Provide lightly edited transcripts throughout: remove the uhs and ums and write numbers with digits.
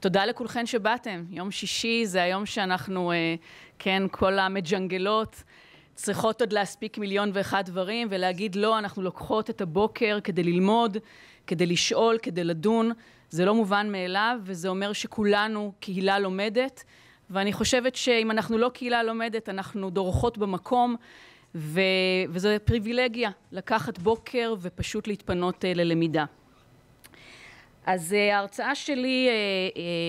תודה לכולכן שבאתם. יום שישי זה היום שאנחנו, כן, כל המג'נגלות צריכות עוד להספיק 1,000,001 דברים, ולהגיד לא, אנחנו לוקחות את הבוקר כדי ללמוד, כדי לשאול, כדי לדון. זה לא מובן מאליו, וזה אומר שכולנו קהילה לומדת, ואני חושבת שאם אנחנו לא קהילה לומדת, אנחנו דורכות במקום, וזו פריבילגיה לקחת בוקר ופשוט להתפנות ללמידה. אז ההרצאה שלי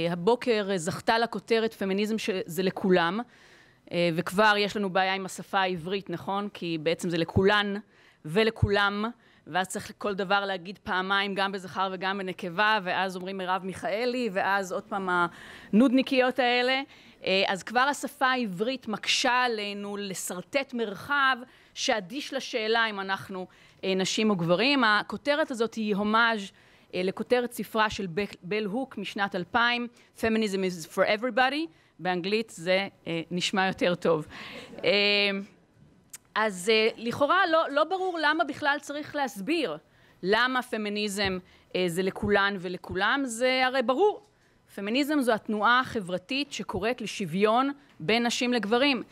הבוקר זכתה לכותרת פמיניזם שזה לכולם, וכבר יש לנו בעיה עם השפה העברית, נכון? כי בעצם זה לכולן ולכולם, ואז צריך כל דבר להגיד פעמיים, גם בזכר וגם בנקבה, ואז אומרים מרב מיכאלי, ואז עוד פעם הנודניקיות האלה. אז כבר השפה העברית מקשה עלינו לסרטט מרחב שאדיש לשאלה אם אנחנו נשים או גברים. הכותרת הזאת היא הומאז' לכותרת ספרה של בל הוק משנת 2000, Feminism is for everybody, באנגלית זה נשמע יותר טוב. אז לכאורה לא ברור למה בכלל צריך להסביר למה פמיניזם זה לכולן ולכולם, זה הרי ברור. פמיניזם זו התנועה החברתית שקוראת לשוויון בין נשים לגברים.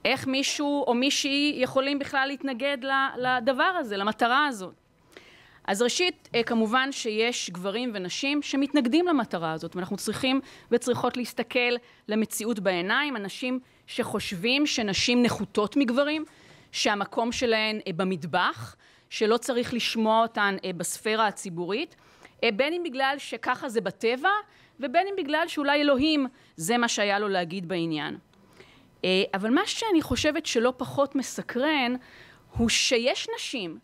איך מישהו או מישהי יכולים בכלל להתנגד לדבר הזה, למטרה הזאת? אז ראשית, כמובן שיש גברים ונשים שמתנגדים למטרה הזאת, ואנחנו צריכים וצריכות להסתכל למציאות בעיניים, אנשים שחושבים שנשים נחותות מגברים, שהמקום שלהן במטבח, שלא צריך לשמוע אותן בספירה הציבורית, בין אם בגלל שככה זה בטבע, ובין אם בגלל שאולי אלוהים זה מה שהיה לו להגיד בעניין. אבל מה שאני חושבת שלא פחות מסקרן, הוא שיש נשים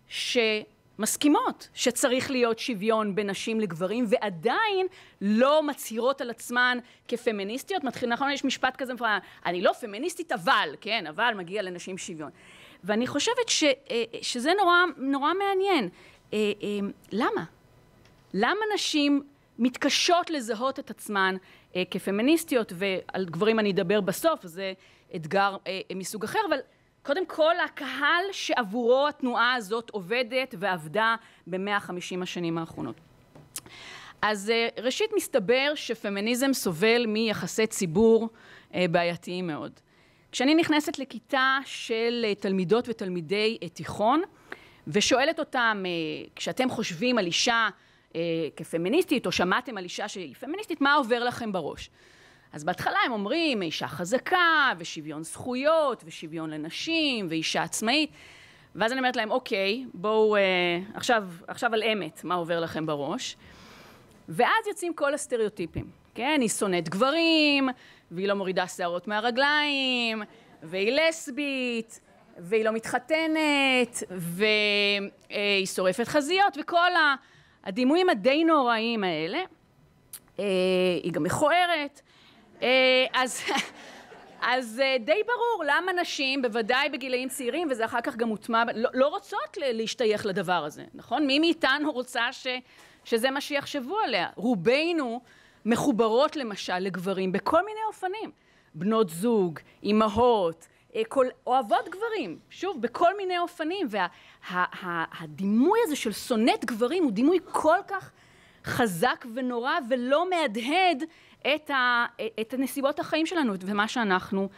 שמסכימות שצריך להיות שוויון בין נשים לגברים, ועדיין לא מצהירות על עצמן כפמיניסטיות. נכון, יש משפט כזה, אני לא פמיניסטית, אבל, כן, אבל מגיע לנשים שוויון. ואני חושבת שזה נורא מעניין. למה? למה נשים מתקשות לזהות את עצמן כפמיניסטיות, ועל גברים אני אדבר בסוף, זה אתגר מסוג אחר, אבל קודם כל הקהל שעבורו התנועה הזאת עובדת ועבדה ב-150 השנים האחרונות. אז ראשית מסתבר שפמיניזם סובל מיחסי ציבור בעייתיים מאוד. כשאני נכנסת לכיתה של תלמידות ותלמידי תיכון, ושואלת אותם, כשאתם חושבים על אישה כפמיניסטית, או שמעתם על אישה שהיא פמיניסטית, מה עובר לכם בראש? אז בהתחלה הם אומרים, אישה חזקה, ושוויון זכויות, ושוויון לנשים, ואישה עצמאית. ואז אני אומרת להם, אוקיי, בואו, עכשיו על אמת, מה עובר לכם בראש? ואז יוצאים כל הסטריאוטיפים, כן? היא שונאת גברים, והיא לא מורידה שערות מהרגליים, והיא לסבית, והיא לא מתחתנת, והיא שורפת חזיות, וכל הדימויים הדי נוראים האלה. היא גם מכוערת. אז די ברור למה נשים, בוודאי בגילאים צעירים, וזה אחר כך גם מוטמע, לא רוצות להשתייך לדבר הזה, נכון? מי מאיתנו רוצה שזה מה שיחשבו עליה? רובנו מחוברות למשל לגברים בכל מיני אופנים. בנות זוג, אימהות, אוהבות גברים, שוב, בכל מיני אופנים. והדימוי הזה של שונאת גברים הוא דימוי כל כך חזק ונורא, ולא מהדהד את הנסיבות החיים שלנו ומה שאנחנו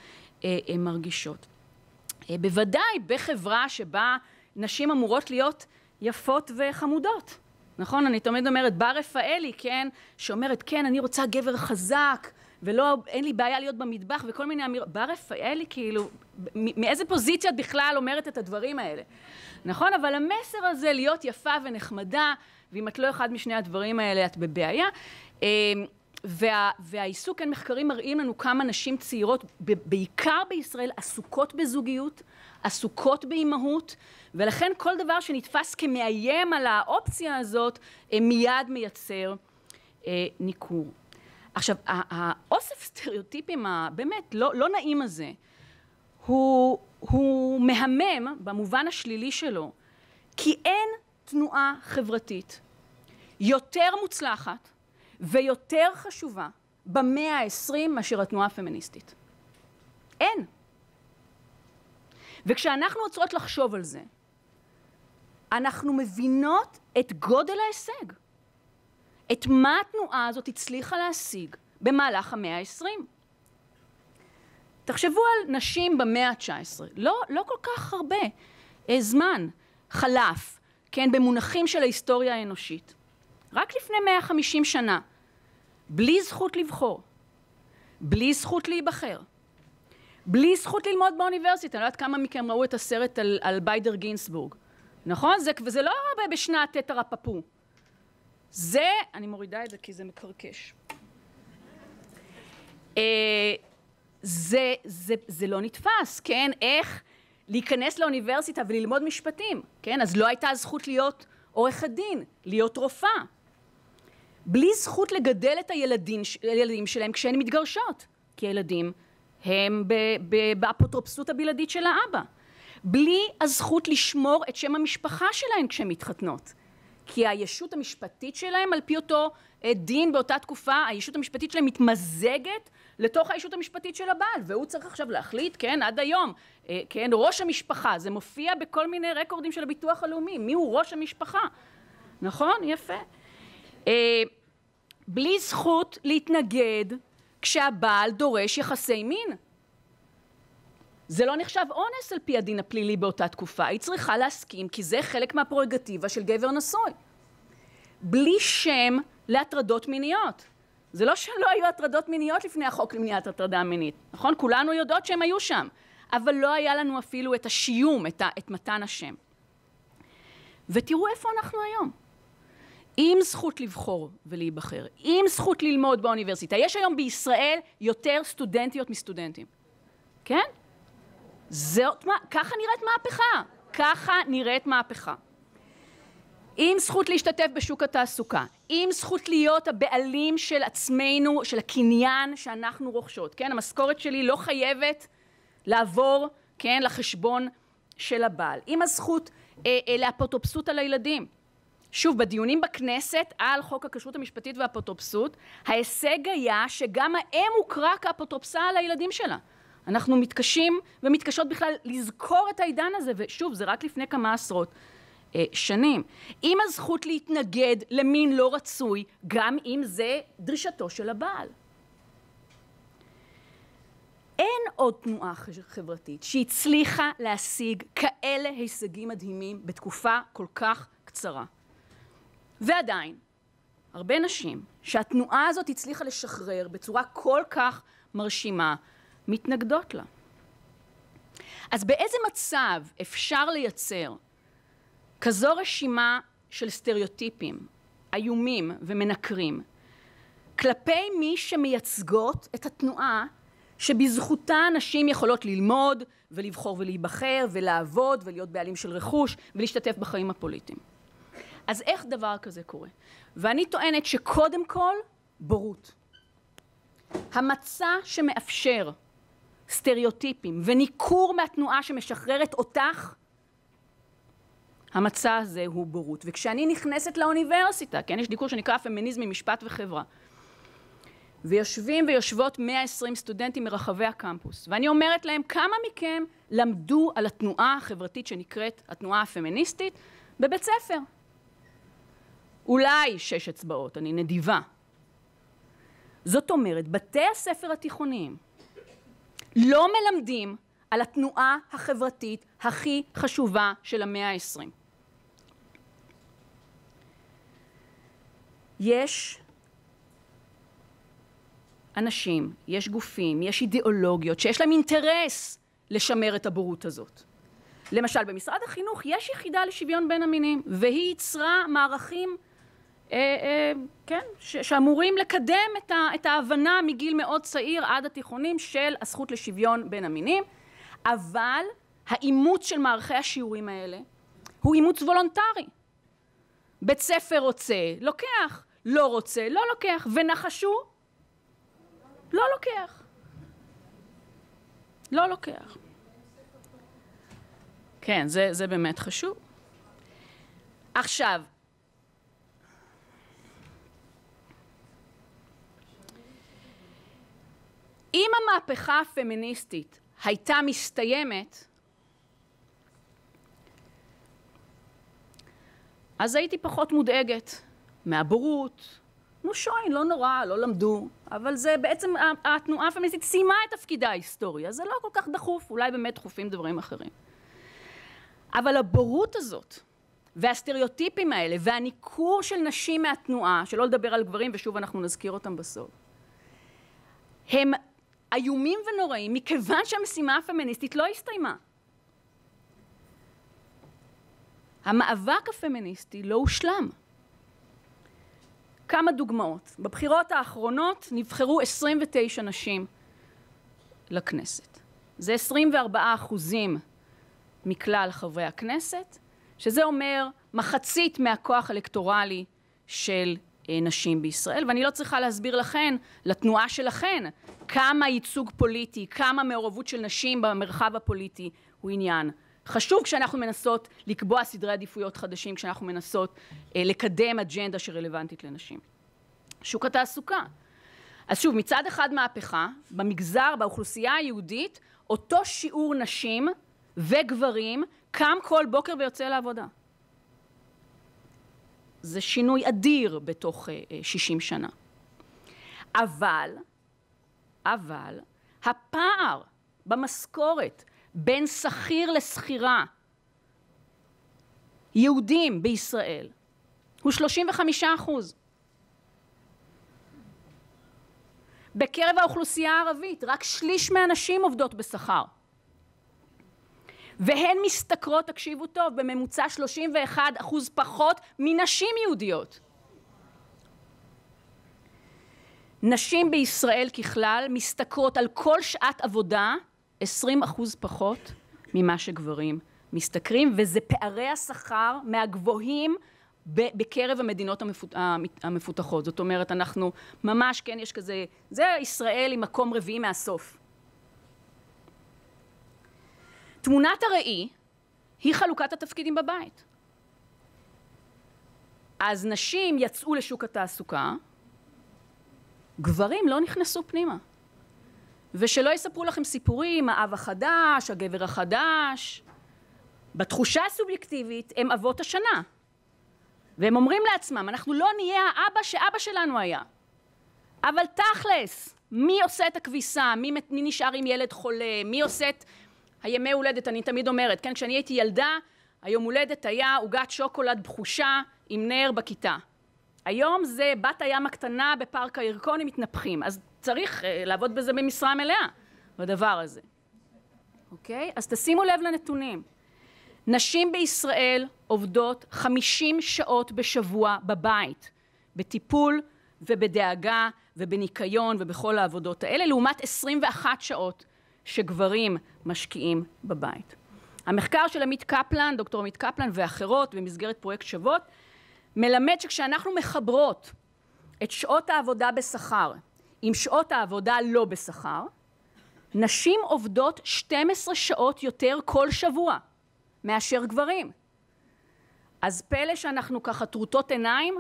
מרגישות. בוודאי בחברה שבה נשים אמורות להיות יפות וחמודות. נכון? אני תמיד אומרת, בר רפאלי, כן, שאומרת, כן, אני רוצה גבר חזק, ולא, אין לי בעיה להיות במטבח, וכל מיני אמירות. בר רפאלי, כאילו, מאיזה פוזיציה בכלל אומרת את הדברים האלה? נכון? אבל המסר הזה, להיות יפה ונחמדה, ואם את לא אחד משני הדברים האלה, את בבעיה. והעיסוק, כן, מחקרים מראים לנו כמה נשים צעירות, בעיקר בישראל, עסוקות בזוגיות, עסוקות באימהות, ולכן כל דבר שנתפס כמאיים על האופציה הזאת, מיד מייצר ניכור. עכשיו, האוסף סטריאוטיפים הבאמת לא נעים הזה, הוא מהמם במובן השלילי שלו, כי אין תנועה חברתית יותר מוצלחת ויותר חשובה במאה ה-20 מאשר התנועה הפמיניסטית. אין. וכשאנחנו רוצות לחשוב על זה, אנחנו מבינות את גודל ההישג. את מה התנועה הזאת הצליחה להשיג במהלך המאה ה-20. תחשבו על נשים במאה ה-19, לא כל כך הרבה זמן חלף, כן, במונחים של ההיסטוריה האנושית. רק לפני 150 שנה, בלי זכות לבחור, בלי זכות להיבחר, בלי זכות ללמוד באוניברסיטה. אני לא יודעת כמה מכם ראו את הסרט על ביידר גינסבורג, נכון? וזה לא הרבה בשנת תתר הפפו. זה, אני מורידה את זה כי זה מקרקש. זה לא נתפס, כן? איך להיכנס לאוניברסיטה וללמוד משפטים, כן? אז לא הייתה זכות להיות עורכת דין, להיות רופאה. בלי זכות לגדל את הילדים שלהם כשהן מתגרשות, כי הילדים הם באפוטרופסות הבלעדית של האבא. בלי הזכות לשמור את שם המשפחה שלהן כשהן מתחתנות. כי הישות המשפטית שלהם, על פי אותו דין באותה תקופה, הישות המשפטית שלהם מתמזגת לתוך הישות המשפטית של הבעל, והוא צריך עכשיו להחליט, כן, עד היום, כן, ראש המשפחה, זה מופיע בכל מיני רקורדים של הביטוח הלאומי, מי הוא ראש המשפחה, נכון? יפה. בלי זכות להתנגד כשהבעל דורש יחסי מין. זה לא נחשב אונס על פי הדין הפלילי באותה תקופה, היא צריכה להסכים, כי זה חלק מהפררוגטיבה של גבר נשוי. בלי שם להטרדות מיניות. זה לא שלא היו הטרדות מיניות לפני החוק למניעת הטרדה מינית, נכון? כולנו יודעות שהם היו שם, אבל לא היה לנו אפילו את השיום, את מתן השם. ותראו איפה אנחנו היום. עם זכות לבחור ולהיבחר, עם זכות ללמוד באוניברסיטה. יש היום בישראל יותר סטודנטיות מסטודנטים. כן? ככה נראית מהפכה. ככה נראית מהפכה. עם זכות להשתתף בשוק התעסוקה, עם זכות להיות הבעלים של עצמנו, של הקניין שאנחנו רוכשות. כן? המשכורת שלי לא חייבת לעבור, כן, לחשבון של הבעל. עם הזכות לאפוטרופסות על הילדים. שוב, בדיונים בכנסת על חוק הכשרות המשפטית והאפוטרופסות, ההישג היה שגם האם הוכרה כאפוטרופסה על הילדים שלה. אנחנו מתקשים ומתקשות בכלל לזכור את העידן הזה, ושוב, זה רק לפני כמה עשרות שנים. עם הזכות להתנגד למין לא רצוי, גם אם זה דרישתו של הבעל. אין עוד תנועה חברתית שהצליחה להשיג כאלה הישגים מדהימים בתקופה כל כך קצרה. ועדיין, הרבה נשים שהתנועה הזאת הצליחה לשחרר בצורה כל כך מרשימה, מתנגדות לה. אז באיזה מצב אפשר לייצר כזו רשימה של סטריאוטיפים, איומים ומנקרים, כלפי מי שמייצגות את התנועה שבזכותה נשים יכולות ללמוד ולבחור ולהיבחר ולעבוד ולהיות בעלים של רכוש ולהשתתף בחיים הפוליטיים? אז איך דבר כזה קורה? ואני טוענת שקודם כל, בורות. המצע שמאפשר סטריאוטיפים וניקור מהתנועה שמשחררת אותך, המצע הזה הוא בורות. וכשאני נכנסת לאוניברסיטה, כן, יש דיקור שנקרא פמיניזם ממשפט וחברה, ויושבים ויושבות 120 סטודנטים מרחבי הקמפוס, ואני אומרת להם, כמה מכם למדו על התנועה החברתית שנקראת התנועה הפמיניסטית בבית ספר? אולי 6 אצבעות, אני נדיבה. זאת אומרת, בתי הספר התיכוניים לא מלמדים על התנועה החברתית הכי חשובה של המאה ה-20. יש אנשים, יש גופים, יש אידיאולוגיות שיש להם אינטרס לשמר את הבורות הזאת. למשל, במשרד החינוך יש יחידה לשוויון בין המינים, והיא יצרה מערכים כן, שאמורים לקדם את ההבנה מגיל מאוד צעיר עד התיכונים של הזכות לשוויון בין המינים, אבל האימוץ של מערכי השיעורים האלה הוא אימוץ וולונטרי. בית ספר רוצה, לוקח, לא רוצה, לא לוקח, ונחשו, לא לוקח. לא לוקח. כן, זה באמת חשוב. עכשיו, אם המהפכה הפמיניסטית הייתה מסתיימת, אז הייתי פחות מודאגת מהבורות, נו שוין, לא נורא, לא למדו, אבל זה בעצם, התנועה הפמיניסטית סיימה את תפקידה ההיסטורי, אז זה לא כל כך דחוף, אולי באמת דחופים דברים אחרים. אבל הבורות הזאת, והסטריאוטיפים האלה, והניכור של נשים מהתנועה, שלא לדבר על גברים, ושוב אנחנו נזכיר אותם בסוף, הם איומים ונוראים, מכיוון שהמשימה הפמיניסטית לא הסתיימה. המאבק הפמיניסטי לא הושלם. כמה דוגמאות. בבחירות האחרונות נבחרו 29 נשים לכנסת. זה 24% מכלל חברי הכנסת, שזה אומר מחצית מהכוח אלקטורלי של נשים בישראל, ואני לא צריכה להסביר לכן, לתנועה שלכן, כמה ייצוג פוליטי, כמה מעורבות של נשים במרחב הפוליטי הוא עניין חשוב כשאנחנו מנסות לקבוע סדרי עדיפויות חדשים, כשאנחנו מנסות לקדם אג'נדה שרלוונטית לנשים. שוק התעסוקה. אז שוב, מצד אחד מהפכה, במגזר, באוכלוסייה היהודית, אותו שיעור נשים וגברים קם כל בוקר ויוצא לעבודה. זה שינוי אדיר בתוך 60 שנה. אבל הפער במשכורת בין שכיר לשכירה, יהודים בישראל, הוא 35%. בקרב האוכלוסייה הערבית, רק שליש מהנשים עובדות בשכר. והן משתכרות, תקשיבו טוב, בממוצע 31% פחות מנשים יהודיות. נשים בישראל ככלל משתכרות על כל שעת עבודה 20% פחות ממה שגברים משתכרים, וזה פערי השכר מהגבוהים בקרב המדינות המפותחות. זאת אומרת, אנחנו ממש, כן, יש כזה, זה ישראל עם מקום רביעי מהסוף. תמונת הראי היא חלוקת התפקידים בבית. אז נשים יצאו לשוק התעסוקה, גברים לא נכנסו פנימה. ושלא יספרו לכם סיפורים, האב החדש, הגבר החדש. בתחושה הסובייקטיבית הם אבות השנה. והם אומרים לעצמם, אנחנו לא נהיה האבא שאבא שלנו היה. אבל תכלס, מי עושה את הכביסה? מי נשאר עם ילד חולה? מי עושה את הימי הולדת? אני תמיד אומרת, כן, כשאני הייתי ילדה, היום הולדת היה עוגת שוקולד בחושה עם נר בכיתה. היום זה בת הים הקטנה בפארק הירקון, הם מתנפחים. אז צריך לעבוד בזה במשרה מלאה, בדבר הזה. אוקיי? אז תשימו לב לנתונים. נשים בישראל עובדות 50 שעות בשבוע בבית, בטיפול ובדאגה ובניקיון ובכל העבודות האלה, לעומת 21 שעות שגברים משקיעים בבית. המחקר של עמית קפלן, דוקטור עמית קפלן ואחרות במסגרת פרויקט שוות, מלמד שכשאנחנו מחברות את שעות העבודה בשכר עם שעות העבודה לא בשכר, נשים עובדות 12 שעות יותר כל שבוע מאשר גברים. אז פלא שאנחנו ככה טרוטות עיניים,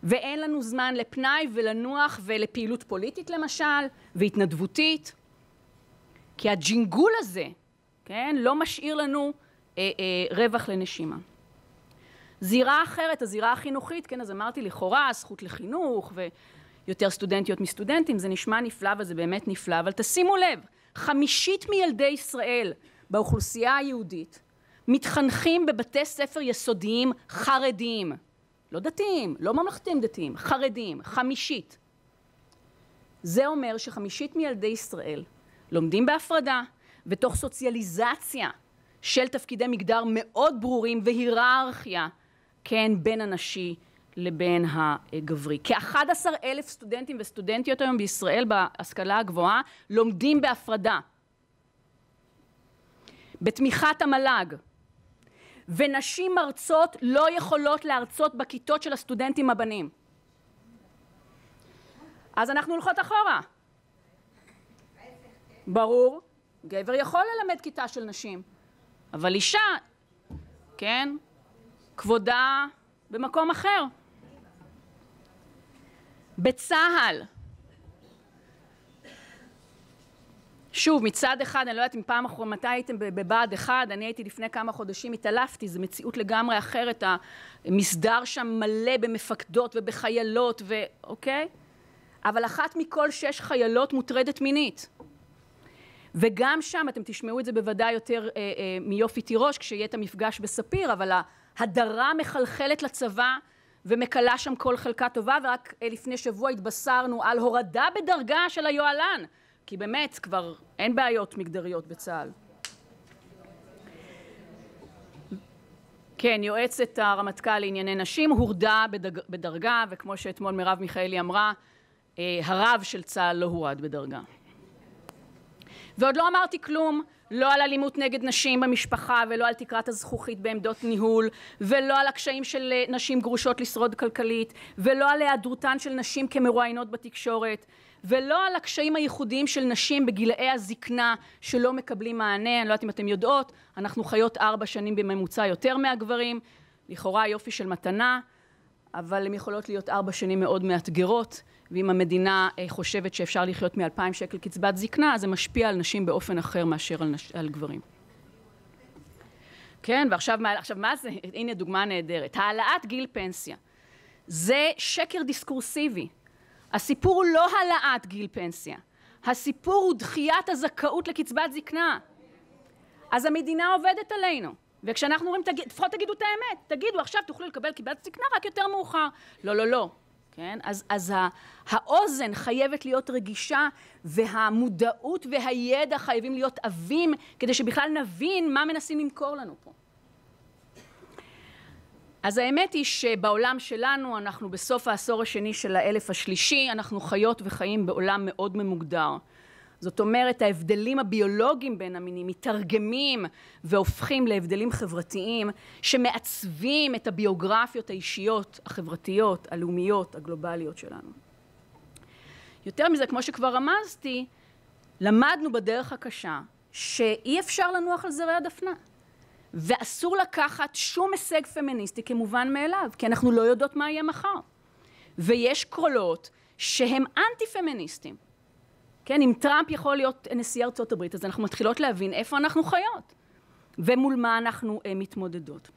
ואין לנו זמן לפנאי ולנוח ולפעילות פוליטית למשל, והתנדבותית, כי הג'ינגול הזה, כן, לא משאיר לנו רווח לנשימה. זירה אחרת, הזירה החינוכית, כן, אז אמרתי לכאורה, זכות לחינוך ויותר סטודנטיות מסטודנטים, זה נשמע נפלא וזה באמת נפלא, אבל תשימו לב, 50% מילדי ישראל באוכלוסייה היהודית מתחנכים בבתי ספר יסודיים חרדיים, לא דתיים, לא ממלכתיים דתיים, חרדיים, 50%. זה אומר ש50% מילדי ישראל לומדים בהפרדה ותוך סוציאליזציה של תפקידי מגדר מאוד ברורים והיררכיה, כן, בין הנשי לבין הגברי. כ-11,000 סטודנטים וסטודנטיות היום בישראל בהשכלה הגבוהה לומדים בהפרדה, בתמיכת המל"ג, ונשים מרצות לא יכולות להרצות בכיתות של הסטודנטים הבנים. אז אנחנו הולכות אחורה. ברור, גבר יכול ללמד כיתה של נשים, אבל אישה, כן, כבודה במקום אחר. בצה"ל, שוב, מצד אחד, אני לא יודעת אם פעם אחרונה, מתי הייתם בבה"ד 1, אני הייתי לפני כמה חודשים, התעלפתי, זו מציאות לגמרי אחרת, המסדר שם מלא במפקדות ובחיילות, אוקיי? אבל אחת מכל 6 חיילות מוטרדת מינית. וגם שם, אתם תשמעו את זה בוודאי יותר מיופי תירוש, כשיהיה את המפגש בספיר, אבל ההדרה מחלחלת לצבא, ומקלה שם כל חלקה טובה, ורק לפני שבוע התבשרנו על הורדה בדרגה של היוהל"ן, כי באמת כבר אין בעיות מגדריות בצה"ל. כן, יועצת הרמטכ"ל לענייני נשים הורדה בדרגה, וכמו שאתמול מרב מיכאלי אמרה, הרב של צה"ל לא הורד בדרגה. ועוד לא אמרתי כלום, לא על אלימות נגד נשים במשפחה, ולא על תקרת הזכוכית בעמדות ניהול, ולא על הקשיים של נשים גרושות לשרוד כלכלית, ולא על היעדרותן של נשים כמרואיינות בתקשורת, ולא על הקשיים הייחודיים של נשים בגילאי הזקנה שלא מקבלים מענה. אני לא יודעת אם אתם יודעות, אנחנו חיות 4 שנים בממוצע יותר מהגברים, לכאורה יופי של מתנה, אבל הן יכולות להיות 4 שנים מאוד מאתגרות, ואם המדינה חושבת שאפשר לחיות מ2,000 שקל קצבת זקנה, אז זה משפיע על נשים באופן אחר מאשר על גברים. כן, ועכשיו מה זה? הנה דוגמה נהדרת. העלאת גיל פנסיה. זה שקר דיסקורסיבי. הסיפור הוא לא העלאת גיל פנסיה. הסיפור הוא דחיית הזכאות לקצבת זקנה. אז המדינה עובדת עלינו. וכשאנחנו אומרים, לפחות תגידו את האמת, תגידו, עכשיו תוכלו לקבל קצבת זקנה רק יותר מאוחר. לא, לא, לא. כן? אז האוזן חייבת להיות רגישה, והמודעות והידע חייבים להיות עבים, כדי שבכלל נבין מה מנסים למכור לנו פה. אז האמת היא שבעולם שלנו, אנחנו בסוף העשור השני של האלף השלישי, אנחנו חיות וחיים בעולם מאוד ממוגדר. זאת אומרת, ההבדלים הביולוגיים בין המינים מתרגמים והופכים להבדלים חברתיים שמעצבים את הביוגרפיות האישיות, החברתיות, הלאומיות, הגלובליות שלנו. יותר מזה, כמו שכבר רמזתי, למדנו בדרך הקשה שאי אפשר לנוח על זרי הדפנה. ואסור לקחת שום הישג פמיניסטי כמובן מאליו, כי אנחנו לא יודעות מה יהיה מחר. ויש קולות שהם אנטי-פמיניסטים. כן, אם טראמפ יכול להיות נשיא ארצות הברית, אז אנחנו מתחילות להבין איפה אנחנו חיות, ומול מה אנחנו מתמודדות.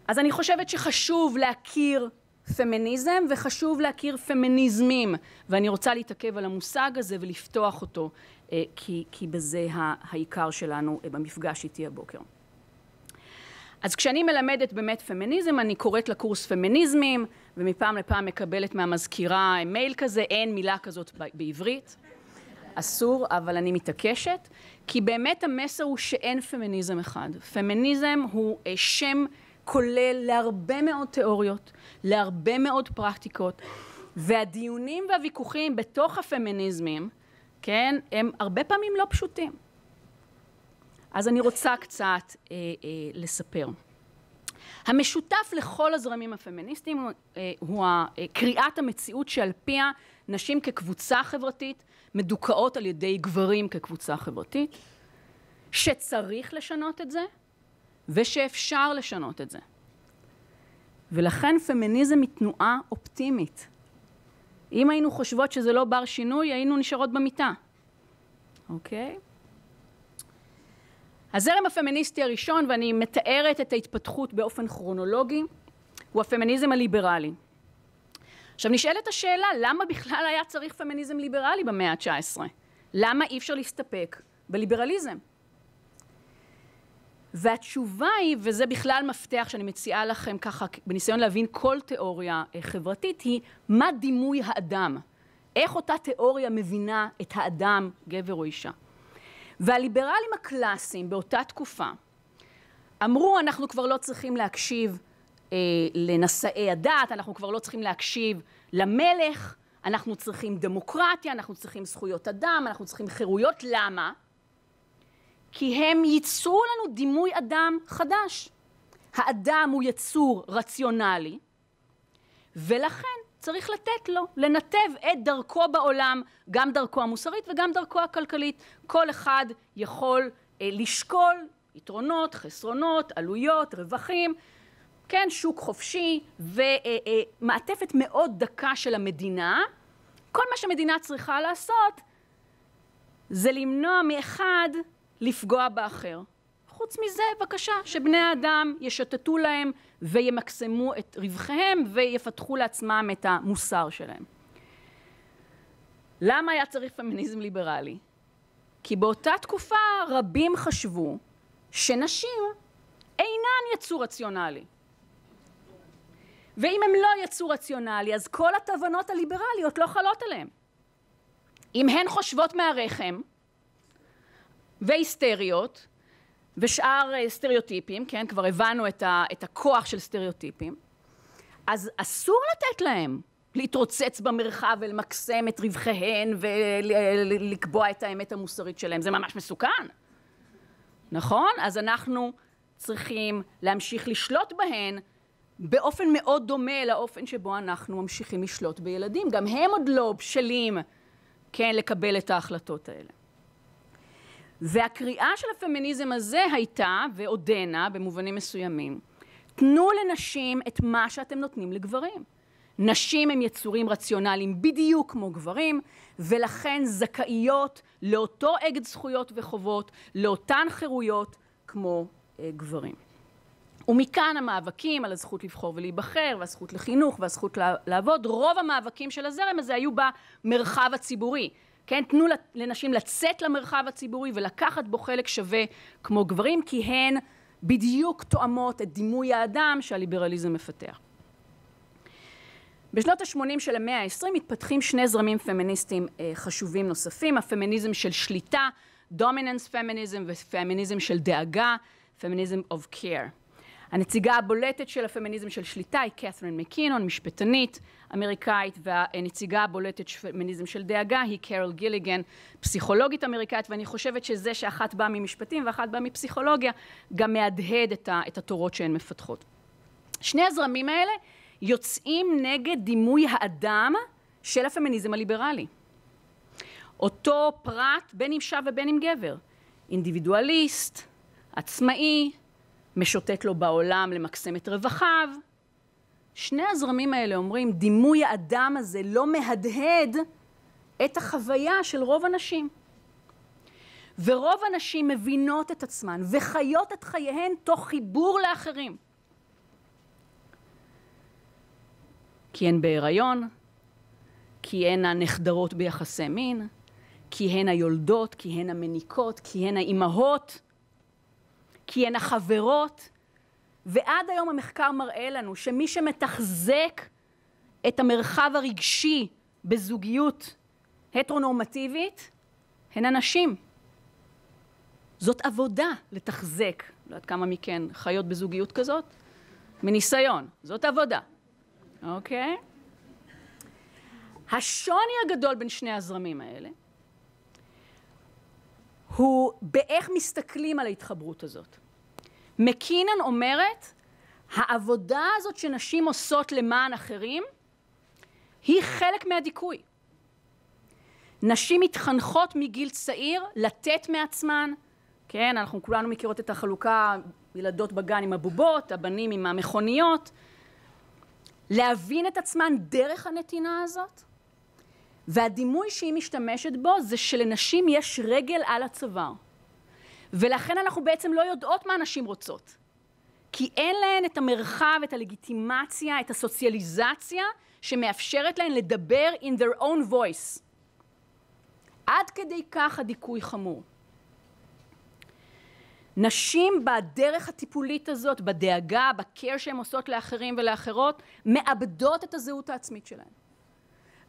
אז אני חושבת שחשוב להכיר פמיניזם, וחשוב להכיר פמיניזמים, ואני רוצה להתעכב על המושג הזה ולפתוח אותו, כי בזה העיקר שלנו במפגש איתי הבוקר. אז כשאני מלמדת באמת פמיניזם, אני קוראת לקורס פמיניזמים, ומפעם לפעם מקבלת מהמזכירה מייל כזה, אין מילה כזאת בעברית. אסור, אבל אני מתעקשת, כי באמת המסר הוא שאין פמיניזם אחד. פמיניזם הוא שם כולל להרבה מאוד תיאוריות, להרבה מאוד פרקטיקות, והדיונים והוויכוחים בתוך הפמיניזמים, כן, הם הרבה פעמים לא פשוטים. אז אני רוצה קצת לספר. המשותף לכל הזרמים הפמיניסטיים הוא קריאת המציאות שעל פיה נשים כקבוצה חברתית מדוכאות על ידי גברים כקבוצה חברתית, שצריך לשנות את זה ושאפשר לשנות את זה. ולכן פמיניזם היא תנועה אופטימית. אם היינו חושבות שזה לא בר שינוי, היינו נשארות במיטה. אוקיי? הזרם הפמיניסטי הראשון, ואני מתארת את ההתפתחות באופן כרונולוגי, הוא הפמיניזם הליברלי. עכשיו נשאלת השאלה, למה בכלל היה צריך פמיניזם ליברלי במאה ה-19? למה אי אפשר להסתפק בליברליזם? והתשובה היא, וזה בכלל מפתח שאני מציעה לכם ככה, בניסיון להבין כל תיאוריה חברתית, היא מה דימוי האדם? איך אותה תיאוריה מבינה את האדם, גבר או אישה? והליברלים הקלאסיים באותה תקופה אמרו, אנחנו כבר לא צריכים להקשיב לנשאי הדת, אנחנו כבר לא צריכים להקשיב למלך, אנחנו צריכים דמוקרטיה, אנחנו צריכים זכויות אדם, אנחנו צריכים חירויות. למה? כי הם ייצרו לנו דימוי אדם חדש. האדם הוא יצור רציונלי, ולכן צריך לתת לו, לנתב את דרכו בעולם, גם דרכו המוסרית וגם דרכו הכלכלית. כל אחד יכול לשקול יתרונות, חסרונות, עלויות, רווחים, כן, שוק חופשי ומעטפת מאוד דקה של המדינה. כל מה שהמדינה צריכה לעשות זה למנוע מאחד לפגוע באחר. חוץ מזה, בבקשה, שבני האדם ישתתו להם וימקסמו את רווחיהם ויפתחו לעצמם את המוסר שלהם. למה היה צריך פמיניזם ליברלי? כי באותה תקופה רבים חשבו שנשים אינן יצור רציונלי. ואם הם לא יצור רציונלי, אז כל התובנות הליברליות לא חלות עליהם. אם הן חושבות מהרחם והיסטריות ושאר סטריאוטיפים, כן, כבר הבנו את הכוח של סטריאוטיפים, אז אסור לתת להם להתרוצץ במרחב ולמקסם את רווחיהן ולקבוע את האמת המוסרית שלהם. זה ממש מסוכן. נכון? אז אנחנו צריכים להמשיך לשלוט בהן באופן מאוד דומה לאופן שבו אנחנו ממשיכים לשלוט בילדים. גם הם עוד לא בשלים, כן, לקבל את ההחלטות האלה. והקריאה של הפמיניזם הזה הייתה, ועודנה במובנים מסוימים, תנו לנשים את מה שאתם נותנים לגברים. נשים הם יצורים רציונליים בדיוק כמו גברים, ולכן זכאיות לאותו אגד זכויות וחובות, לאותן חירויות כמו גברים. ומכאן המאבקים על הזכות לבחור ולהיבחר, והזכות לחינוך והזכות לעבוד, רוב המאבקים של הזרם הזה היו במרחב הציבורי. כן, תנו לנשים לצאת למרחב הציבורי ולקחת בו חלק שווה כמו גברים, כי הן בדיוק תואמות את דימוי האדם שהליברליזם מפתח. בשנות ה-80 של המאה ה-20 מתפתחים שני זרמים פמיניסטיים חשובים נוספים, הפמיניזם של שליטה, dominance feminism, ופמיניזם של דאגה, feminism of care. הנציגה הבולטת של הפמיניזם של שליטה היא קת'רין מקינון, משפטנית אמריקאית, והנציגה הבולטת של פמיניזם של דאגה היא קרול גיליגן, פסיכולוגית אמריקאית, ואני חושבת שזה שאחת באה ממשפטים ואחת באה מפסיכולוגיה, גם מהדהד את התורות שהן מפתחות. שני הזרמים האלה יוצאים נגד דימוי האדם של הפמיניזם הליברלי. אותו פרט, בין אם שב ובין אם גבר, אינדיבידואליסט, עצמאי, משוטט לו בעולם למקסם את רווחיו. שני הזרמים האלה אומרים, דימוי האדם הזה לא מהדהד את החוויה של רוב הנשים. ורוב הנשים מבינות את עצמן וחיות את חייהן תוך חיבור לאחרים. כי הן בהיריון, כי הן הנחדרות ביחסי מין, כי הן היולדות, כי הן המניקות, כי הן האימהות, כי הן החברות. ועד היום המחקר מראה לנו שמי שמתחזק את המרחב הרגשי בזוגיות הטרונורמטיבית הן הנשים. זאת עבודה לתחזק. לא יודעת כמה מכן חיות בזוגיות כזאת? מניסיון. זאת עבודה. אוקיי? השוני הגדול בין שני הזרמים האלה הוא באיך מסתכלים על ההתחברות הזאת. מקינון אומרת, העבודה הזאת שנשים עושות למען אחרים היא חלק מהדיכוי. נשים מתחנכות מגיל צעיר לתת מעצמן, כן, אנחנו כולנו מכירות את החלוקה, ילדות בגן עם הבובות, הבנים עם המכוניות, להבין את עצמן דרך הנתינה הזאת, והדימוי שהיא משתמשת בו זה שלנשים יש רגל על הצוואר. ולכן אנחנו בעצם לא יודעות מה נשים רוצות. כי אין להן את המרחב, את הלגיטימציה, את הסוציאליזציה שמאפשרת להן לדבר in their own voice. עד כדי כך הדיכוי חמור. נשים בדרך הטיפולית הזאת, בדאגה, בקר שהן עושות לאחרים ולאחרות, מאבדות את הזהות העצמית שלהן.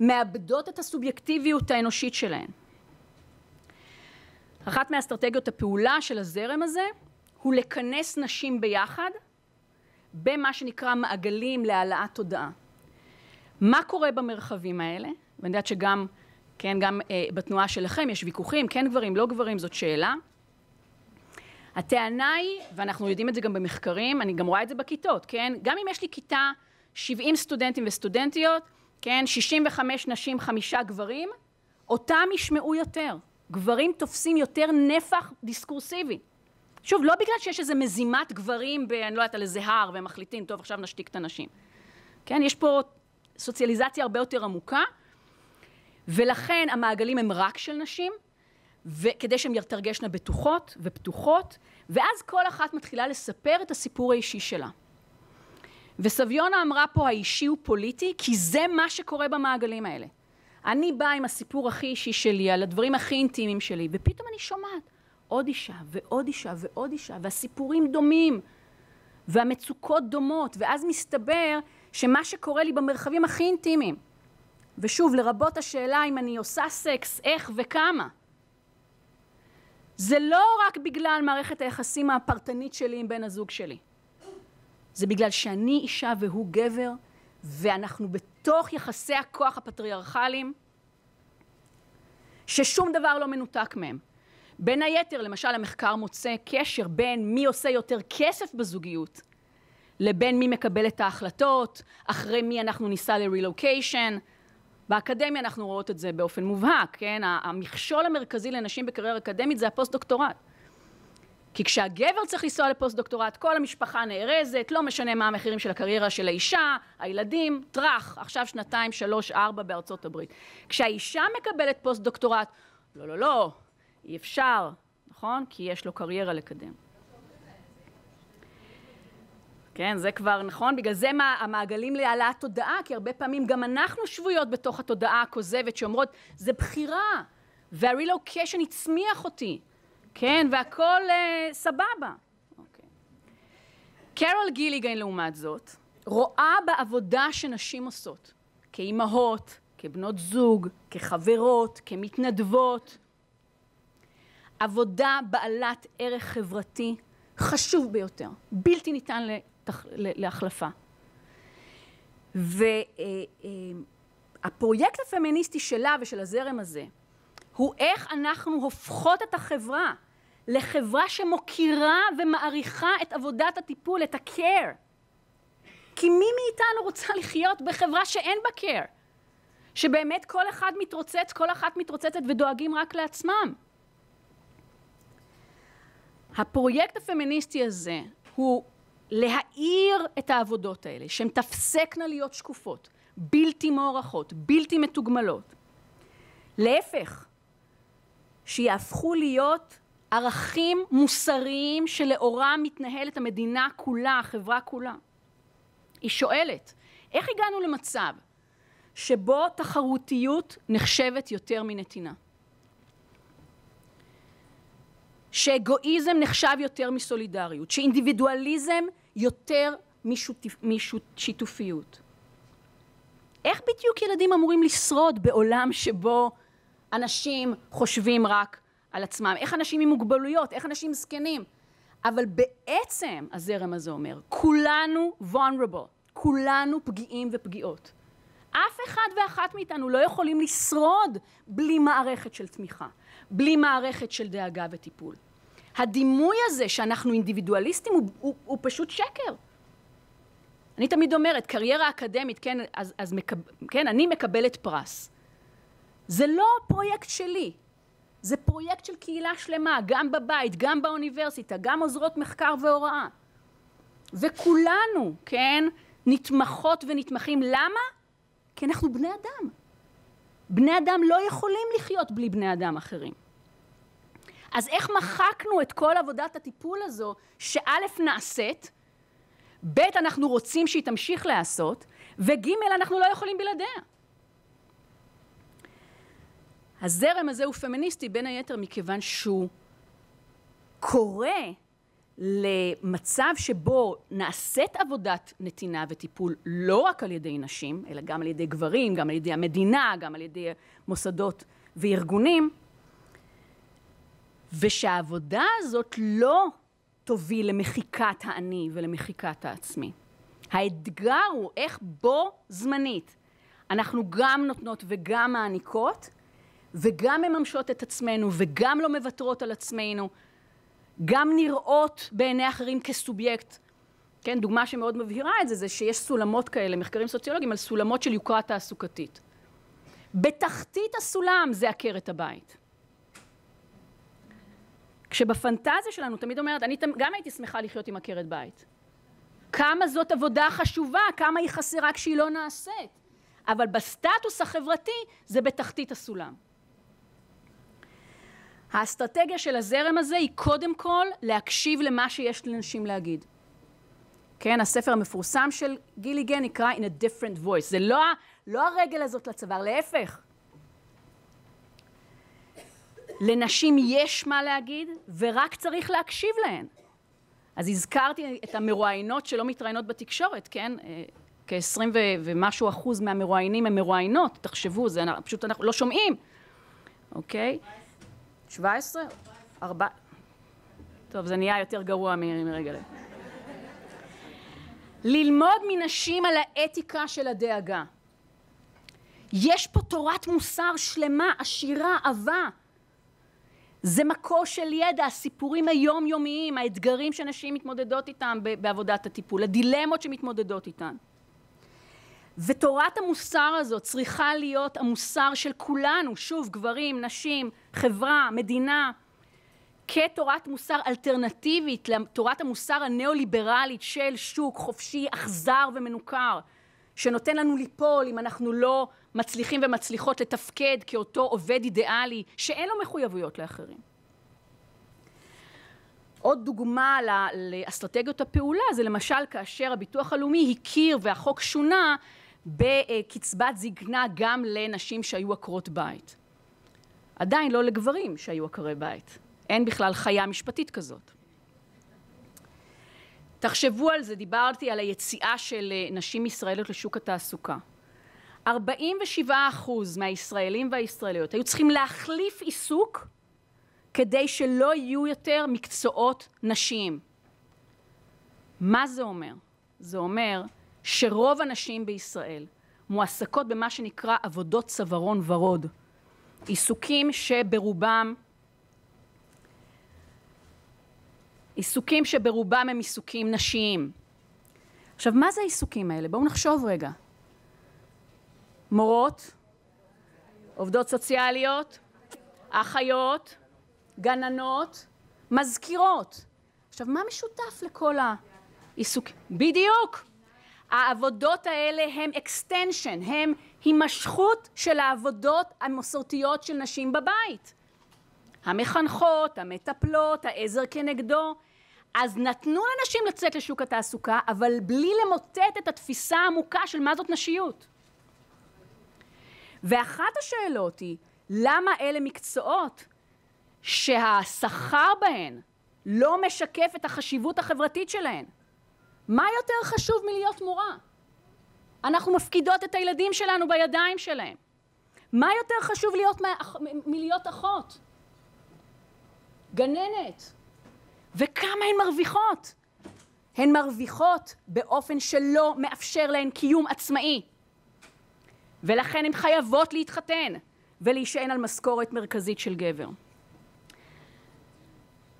מאבדות את הסובייקטיביות האנושית שלהן. אחת מאסטרטגיות הפעולה של הזרם הזה הוא לכנס נשים ביחד במה שנקרא מעגלים להעלאת תודעה. מה קורה במרחבים האלה? ואני יודעת שגם, כן, גם בתנועה שלכם יש ויכוחים, כן גברים, לא גברים, זאת שאלה. הטענה היא, ואנחנו יודעים את זה גם במחקרים, אני גם רואה את זה בכיתות, כן? גם אם יש לי כיתה 70 סטודנטים וסטודנטיות, כן, 65 נשים, 5 גברים, אותם ישמעו יותר. גברים תופסים יותר נפח דיסקורסיבי. שוב, לא בגלל שיש איזו מזימת גברים, אני לא יודעת, על איזה הר, והם מחליטים, טוב, עכשיו נשתיק את הנשים. כן, יש פה סוציאליזציה הרבה יותר עמוקה, ולכן המעגלים הם רק של נשים, וכדי שהן יתרגשנה בטוחות ופתוחות, ואז כל אחת מתחילה לספר את הסיפור האישי שלה. וסביונה אמרה פה, האישי הוא פוליטי, כי זה מה שקורה במעגלים האלה. אני באה עם הסיפור הכי אישי שלי, על הדברים הכי אינטימיים שלי, ופתאום אני שומעת עוד אישה ועוד אישה ועוד אישה, והסיפורים דומים, והמצוקות דומות, ואז מסתבר שמה שקורה לי במרחבים הכי אינטימיים, ושוב, לרבות השאלה אם אני עושה סקס, איך וכמה, זה לא רק בגלל מערכת היחסים הפרטנית שלי עם בן הזוג שלי. זה בגלל שאני אישה והוא גבר, ואנחנו בתוך יחסי הכוח הפטריארכליים, ששום דבר לא מנותק מהם. בין היתר, למשל, המחקר מוצא קשר בין מי עושה יותר כסף בזוגיות, לבין מי מקבל את ההחלטות, אחרי מי אנחנו ניסע לרילוקיישן. באקדמיה אנחנו רואות את זה באופן מובהק, כן? המכשול המרכזי לנשים בקריירה אקדמית זה הפוסט-דוקטורט. כי כשהגבר צריך לנסוע לפוסט-דוקטורט, כל המשפחה נארזת, לא משנה מה המחירים של הקריירה של האישה, הילדים, טרח, עכשיו 2, 3, 4 בארצות הברית. כשהאישה מקבלת פוסט-דוקטורט, לא, אי אפשר, נכון? כי יש לו קריירה לקדם. כן, זה כבר נכון, בגלל זה המעגלים להעלאת תודעה, כי הרבה פעמים גם אנחנו שבויות בתוך התודעה הכוזבת שאומרות, זה בחירה, והרילוקיישן הצמיח אותי, כן, והכל סבבה. אוקיי. קרול גיליגן לעומת זאת, רואה בעבודה שנשים עושות, כאימהות, כבנות זוג, כחברות, כמתנדבות, עבודה בעלת ערך חברתי חשוב ביותר, בלתי ניתן להחלפה. והפרויקט הפמיניסטי שלה ושל הזרם הזה, הוא איך אנחנו הופכות את החברה לחברה שמוקירה ומעריכה את עבודת הטיפול, את ה-care. כי מי מאיתנו רוצה לחיות בחברה שאין בה care? שבאמת כל אחד מתרוצץ, כל אחת מתרוצצת ודואגים רק לעצמם. הפרויקט הפמיניסטי הזה הוא להאיר את העבודות האלה, שהן תפסקנה להיות שקופות, בלתי מוערכות, בלתי מתוגמלות. להפך, שיהפכו להיות ערכים מוסריים שלאורם מתנהלת המדינה כולה, החברה כולה. היא שואלת, איך הגענו למצב שבו תחרותיות נחשבת יותר מנתינה? שאגואיזם נחשב יותר מסולידריות, שאינדיבידואליזם יותר משיתופיות. איך בדיוק ילדים אמורים לשרוד בעולם שבו אנשים חושבים רק על עצמם? איך אנשים עם מוגבלויות? איך אנשים זקנים? אבל בעצם הזרם הזה אומר, כולנו vulnerable, כולנו פגיעים ופגיעות. אף אחד ואחת מאיתנו לא יכולים לשרוד בלי מערכת של תמיכה, בלי מערכת של דאגה וטיפול. הדימוי הזה שאנחנו אינדיבידואליסטים הוא פשוט שקר. אני תמיד אומרת, קריירה אקדמית, כן, אני מקבלת פרס. זה לא פרויקט שלי, זה פרויקט של קהילה שלמה, גם בבית, גם באוניברסיטה, גם עוזרות מחקר והוראה. וכולנו, כן, נתמכות ונתמכים. למה? כי אנחנו בני אדם. בני אדם לא יכולים לחיות בלי בני אדם אחרים. אז איך מחקנו את כל עבודת הטיפול הזו, שא' נעשית, ב' אנחנו רוצים שהיא תמשיך לעשות, וג' אנחנו לא יכולים בלעדיה. הזרם הזה הוא פמיניסטי בין היתר מכיוון שהוא קורא למצב שבו נעשית עבודת נתינה וטיפול לא רק על ידי נשים, אלא גם על ידי גברים, גם על ידי המדינה, גם על ידי מוסדות וארגונים, ושהעבודה הזאת לא תוביל למחיקת האני ולמחיקת העצמי. האתגר הוא איך בו זמנית אנחנו גם נותנות וגם מעניקות, וגם מממשות את עצמנו וגם לא מוותרות על עצמנו, גם נראות בעיני אחרים כסובייקט. כן, דוגמה שמאוד מבהירה את זה, זה שיש סולמות כאלה, מחקרים סוציולוגיים על סולמות של יוקרה תעסוקתית. בתחתית הסולם זה עקרת הבית. כשבפנטזיה שלנו תמיד אומרת, אני גם הייתי שמחה לחיות עם עקרת בית. כמה זאת עבודה חשובה, כמה היא חסרה כשהיא לא נעשית. אבל בסטטוס החברתי זה בתחתית הסולם. האסטרטגיה של הזרם הזה היא קודם כל להקשיב למה שיש לנשים להגיד. כן, הספר המפורסם של גיליגן נקרא In a Different Voice. זה לא הרגל הזאת לצוואר, להפך. לנשים יש מה להגיד, ורק צריך להקשיב להן. אז הזכרתי את המרואיינות שלא מתראיינות בתקשורת, כן? כ-20 ומשהו אחוז מהמרואיינים הם מרואיינות, תחשבו, זה פשוט אנחנו לא שומעים. אוקיי? 17? 4? טוב, זה נהיה יותר גרוע מרגע. ללמוד מנשים על האתיקה של הדאגה. יש פה תורת מוסר שלמה, עשירה, עבה. זה מקור של ידע, הסיפורים היומיומיים, האתגרים שנשים מתמודדות איתם בעבודת הטיפול, הדילמות שמתמודדות איתן. ותורת המוסר הזאת צריכה להיות המוסר של כולנו, שוב, גברים, נשים, חברה, מדינה, כתורת מוסר אלטרנטיבית לתורת המוסר הנאו-ליברלית של שוק חופשי, אכזר ומנוכר, שנותן לנו ליפול אם אנחנו לא מצליחים ומצליחות לתפקד כאותו עובד אידיאלי שאין לו מחויבויות לאחרים. עוד דוגמה לאסטרטגיות הפעולה זה למשל כאשר הביטוח הלאומי הכיר והחוק שונה בקצבת זקנה גם לנשים שהיו עקרות בית. עדיין לא לגברים שהיו עקרי בית. אין בכלל חיה משפטית כזאת. תחשבו על זה, דיברתי על היציאה של נשים ישראליות לשוק התעסוקה. 47% מהישראלים והישראליות היו צריכים להחליף עיסוק כדי שלא יהיו יותר מקצועות נשיים. מה זה אומר? זה אומר שרוב הנשים בישראל מועסקות במה שנקרא עבודות צווארון ורוד. עיסוקים שברובם הם עיסוקים נשיים. עכשיו, מה זה העיסוקים האלה? בואו נחשוב רגע. מורות, עובדות סוציאליות, אחיות, גננות, מזכירות. עכשיו, מה משותף לכל העיסוקים? בדיוק. העבודות האלה הם extension, הם הימשכות של העבודות המסורתיות של נשים בבית. המחנכות, המטפלות, העזר כנגדו. אז נתנו לנשים לצאת לשוק התעסוקה, אבל בלי למוטט את התפיסה העמוקה של מה זאת נשיות. ואחת השאלות היא, למה אלה מקצועות שהשכר בהן לא משקף את החשיבות החברתית שלהן? מה יותר חשוב מלהיות מורה? אנחנו מפקידות את הילדים שלנו בידיים שלהם. מה יותר חשוב מלהיות אחות? גננת. וכמה הן מרוויחות? הן מרוויחות באופן שלא מאפשר להן קיום עצמאי. ולכן הן חייבות להתחתן ולהישען על משכורת מרכזית של גבר.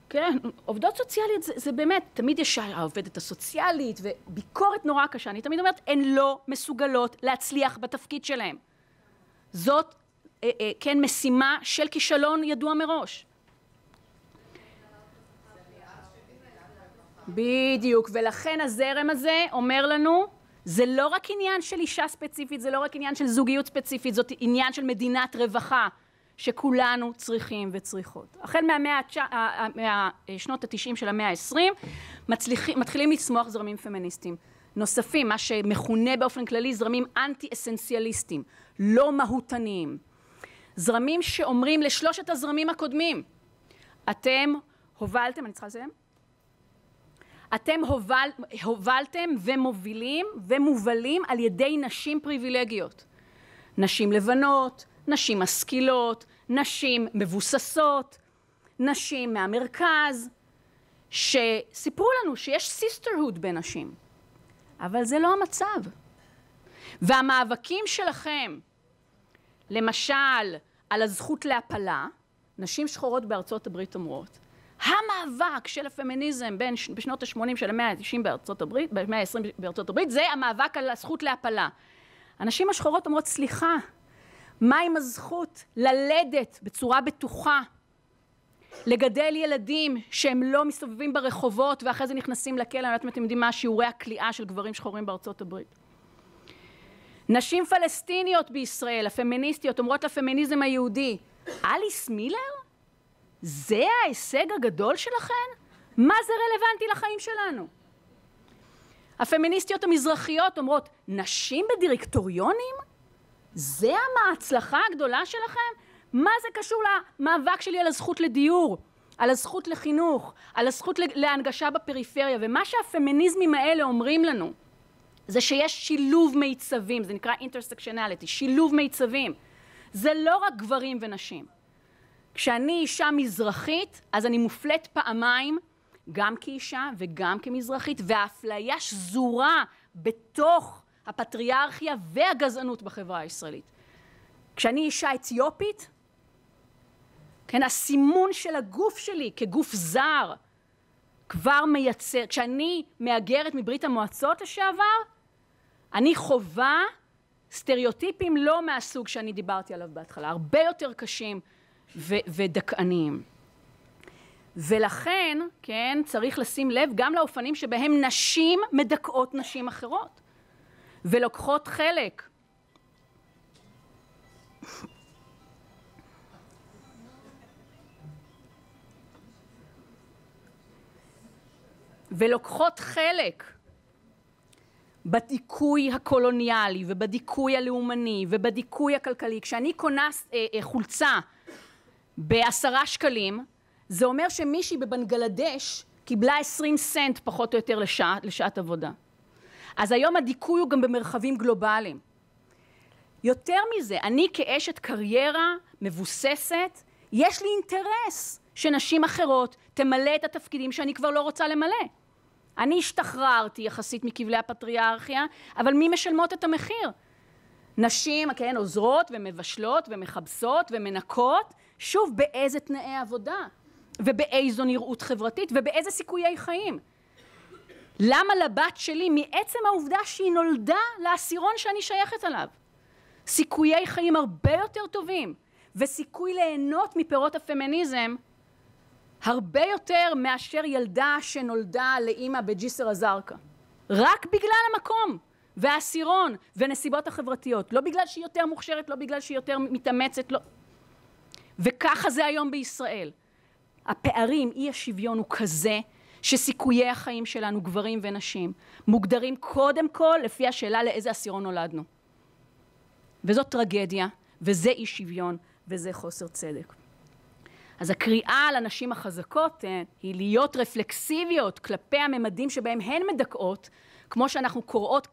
כן, עובדות סוציאליות זה באמת, תמיד יש העובדת הסוציאלית וביקורת נורא קשה. אני תמיד אומרת, הן לא מסוגלות להצליח בתפקיד שלהן. זאת, כן, משימה של כישלון ידוע מראש. בדיוק, ולכן הזרם הזה אומר לנו, זה לא רק עניין של אישה ספציפית, זה לא רק עניין של זוגיות ספציפית, זאת עניין של מדינת רווחה, שכולנו צריכים וצריכות. החל מהשנות ה-90 של המאה ה-20, מתחילים לצמוח זרמים פמיניסטיים נוספים, מה שמכונה באופן כללי זרמים אנטי-אסנציאליסטים, לא מהותניים. זרמים שאומרים לשלושת הזרמים הקודמים, אתם הובלתם, אני צריכה לסיים? אתם הובלתם ומובילים ומובלים על ידי נשים פריבילגיות. נשים לבנות, נשים משכילות, נשים מבוססות, נשים מהמרכז, שסיפרו לנו שיש sisterhood בין נשים. אבל זה לא המצב. והמאבקים שלכם, למשל, על הזכות להפלה, נשים שחורות בארצות הברית אומרות, המאבק של הפמיניזם בשנות ה-80 של המאה ה-90 בארצות הברית, במאה ה-20 בארצות הברית, זה המאבק על הזכות להפלה. הנשים השחורות אומרות, סליחה, מה עם הזכות ללדת בצורה בטוחה, לגדל ילדים שהם לא מסתובבים ברחובות ואחרי זה נכנסים לכלא? אני לא יודעת אם אתם יודעים מה שיעורי הכליאה של גברים שחורים בארצות הברית. נשים פלסטיניות בישראל, הפמיניסטיות, אומרות לפמיניזם היהודי, אליס מילר? זה ההישג הגדול שלכן? מה זה רלוונטי לחיים שלנו? הפמיניסטיות המזרחיות אומרות, נשים בדירקטוריונים? זה ההצלחה הגדולה שלכם? מה זה קשור למאבק שלי על הזכות לדיור, על הזכות לחינוך, על הזכות להנגשה בפריפריה? ומה שהפמיניזמים האלה אומרים לנו, זה שיש שילוב מיצבים, זה נקרא intersectionality, שילוב מיצבים. זה לא רק גברים ונשים. כשאני אישה מזרחית, אז אני מופלית פעמיים, גם כאישה וגם כמזרחית, והאפליה שזורה בתוך הפטריארכיה והגזענות בחברה הישראלית. כשאני אישה אתיופית, כן, הסימון של הגוף שלי כגוף זר כבר מייצר, כשאני מהגרת מברית המועצות לשעבר, אני חובה סטריאוטיפים לא מהסוג שאני דיברתי עליו בהתחלה, הרבה יותר קשים ודכאניים. ולכן, כן, צריך לשים לב גם לאופנים שבהם נשים מדכאות נשים אחרות ולוקחות חלק. ולוקחות חלק בדיכוי הקולוניאלי ובדיכוי הלאומני ובדיכוי הכלכלי. כשאני קונה חולצה ב10 שקלים, זה אומר שמישהי בבנגלדש קיבלה 20 סנט פחות או יותר לשעת עבודה. אז היום הדיכוי הוא גם במרחבים גלובליים. יותר מזה, אני כאשת קריירה מבוססת, יש לי אינטרס שנשים אחרות תמלא את התפקידים שאני כבר לא רוצה למלא. אני השתחררתי יחסית מכבלי הפטריארכיה, אבל מי משלמות את המחיר? נשים, כן, עוזרות ומבשלות ומחבסות ומנקות, שוב, באיזה תנאי עבודה, ובאיזו נראות חברתית, ובאיזה סיכויי חיים. למה לבת שלי, מעצם העובדה שהיא נולדה לעשירון שאני שייכת עליו, סיכויי חיים הרבה יותר טובים, וסיכוי ליהנות מפירות הפמיניזם, הרבה יותר מאשר ילדה שנולדה לאמא בג'יסר א-זרקא. רק בגלל המקום והעשירון והנסיבות החברתיות. לא בגלל שהיא יותר מוכשרת, לא בגלל שהיא יותר מתאמצת, לא. וככה זה היום בישראל. הפערים, אי השוויון הוא כזה שסיכויי החיים שלנו, גברים ונשים, מוגדרים קודם כל לפי השאלה לאיזה עשירון נולדנו. וזאת טרגדיה, וזה אי שוויון, וזה חוסר צדק. אז הקריאה לנשים החזקות היא להיות רפלקסיביות כלפי הממדים שבהם הן מדכאות, כמו שאנחנו קוראות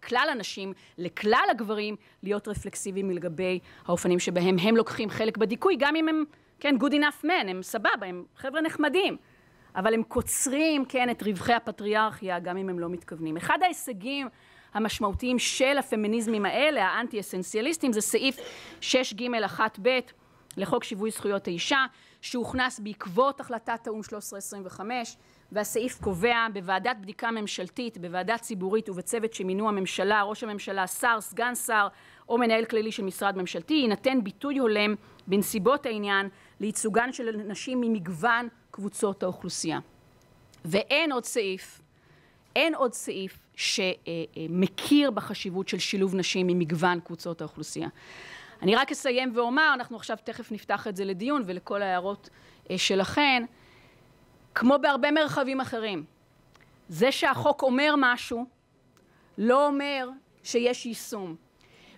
כלל הנשים לכלל הגברים, להיות רפלקסיביים לגבי האופנים שבהם הם לוקחים חלק בדיכוי, גם אם הם, כן, good enough men, הם סבבה, הם חבר'ה נחמדים, אבל הם קוצרים, כן, את רווחי הפטריארכיה, גם אם הם לא מתכוונים. אחד ההישגים המשמעותיים של הפמיניזמים האלה, האנטי-אסנציאליסטים, זה סעיף 6ג1ב לחוק שיווי זכויות האישה, שהוכנס בעקבות החלטת האו"ם 1325, והסעיף קובע בוועדת בדיקה ממשלתית, בוועדה ציבורית ובצוות שמינו הממשלה, ראש הממשלה, שר, סגן שר או מנהל כללי של משרד ממשלתי, יינתן ביטוי הולם בנסיבות העניין לייצוגן של נשים ממגוון קבוצות האוכלוסייה. ואין עוד סעיף שמכיר בחשיבות של שילוב נשים ממגוון קבוצות האוכלוסייה. אני רק אסיים ואומר, אנחנו עכשיו תכף נפתח את זה לדיון ולכל ההערות שלכן, כמו בהרבה מרחבים אחרים, זה שהחוק אומר משהו, לא אומר שיש יישום.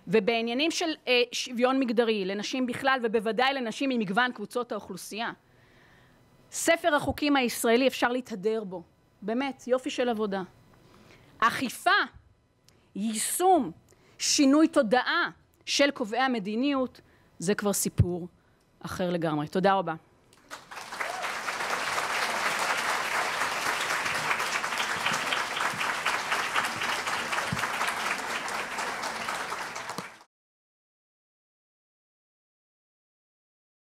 ובעניינים של שוויון מגדרי לנשים בכלל, ובוודאי לנשים ממגוון קבוצות האוכלוסייה, ספר החוקים הישראלי אפשר להתהדר בו. באמת, יופי של עבודה. אכיפה, יישום, שינוי תודעה של קובעי המדיניות, זה כבר סיפור אחר לגמרי. תודה רבה.